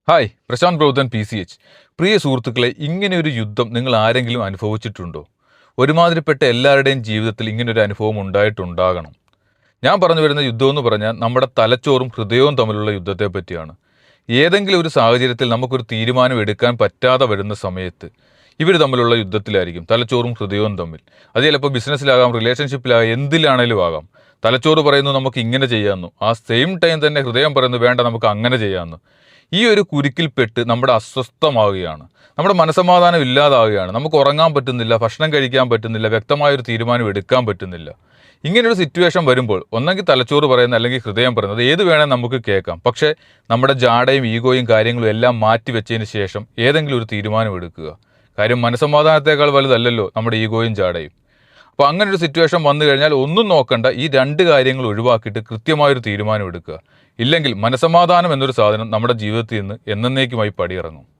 Hi, Prashant പ്രഭുതൻ PCH. പ്രിയ സുഹൃത്തുക്കളെ, ഇങ്ങനെയൊരു യുദ്ധം നിങ്ങൾ ആരെങ്കിലും അനുഭവിച്ചിട്ടുണ്ടോ? ഒരുമാതിരിപ്പെട്ട എല്ലാവരുടെയും ജീവിതത്തിൽ ഇങ്ങനൊരു അനുഭവം ഉണ്ടായിട്ടുണ്ടാകണം. ഞാൻ പറഞ്ഞു വരുന്ന യുദ്ധം എന്ന് പറഞ്ഞാൽ നമ്മുടെ തലച്ചോറും ഹൃദയവും തമ്മിലുള്ള യുദ്ധത്തെ പറ്റിയാണ്. ഏതെങ്കിലും ഒരു സാഹചര്യത്തിൽ നമുക്കൊരു തീരുമാനം എടുക്കാൻ പറ്റാതെ വരുന്ന സമയത്ത് ഇവർ തമ്മിലുള്ള യുദ്ധത്തിലായിരിക്കും, തലച്ചോറും ഹൃദയവും തമ്മിൽ. അത് ചിലപ്പോൾ ബിസിനസ്സിലാകാം, റിലേഷൻഷിപ്പിലാകാം, എന്തിലാണേലും ആകാം. തലച്ചോറ് പറയുന്നു നമുക്ക് ഇങ്ങനെ ചെയ്യാമെന്നു, ആ സെയിം ടൈം തന്നെ ഹൃദയം പറയുന്നു വേണ്ട നമുക്ക് അങ്ങനെ ചെയ്യാമെന്ന്. ഈ ഒരു കുരുക്കിൽപ്പെട്ട് നമ്മുടെ അസ്വസ്ഥമാവുകയാണ്, നമ്മുടെ മനസ്സമാധാനം ഇല്ലാതാവുകയാണ്, നമുക്ക് ഉറങ്ങാൻ പറ്റുന്നില്ല, ഭക്ഷണം കഴിക്കാൻ പറ്റുന്നില്ല, വ്യക്തമായൊരു തീരുമാനം എടുക്കാൻ പറ്റുന്നില്ല. ഇങ്ങനൊരു സിറ്റുവേഷൻ വരുമ്പോൾ ഒന്നെങ്കിൽ തലച്ചോറ് പറയുന്നത് അല്ലെങ്കിൽ ഹൃദയം പറയുന്നത് ഏത് വേണേൽ നമുക്ക് കേൾക്കാം. പക്ഷേ നമ്മുടെ ജാടയും ഈഗോയും കാര്യങ്ങളും എല്ലാം മാറ്റി വെച്ചതിന് ശേഷം ഏതെങ്കിലും ഒരു തീരുമാനം എടുക്കുക. കാര്യം മനസ്സമാധാനത്തേക്കാൾ വലുതല്ലല്ലോ നമ്മുടെ ഈഗോയും ജാടയും. അപ്പോൾ അങ്ങനെ ഒരു സിറ്റുവേഷൻ വന്നു കഴിഞ്ഞാൽ ഒന്നും നോക്കണ്ട, ഈ രണ്ട് കാര്യങ്ങൾ ഒഴിവാക്കിയിട്ട് കൃത്യമായൊരു തീരുമാനം എടുക്കുക. ഇല്ലെങ്കിൽ മനസ്സമാധാനം എന്നൊരു സാധനം നമ്മുടെ ജീവിതത്തിൽ നിന്ന് എന്നേക്കുമായി പടിയിറങ്ങും.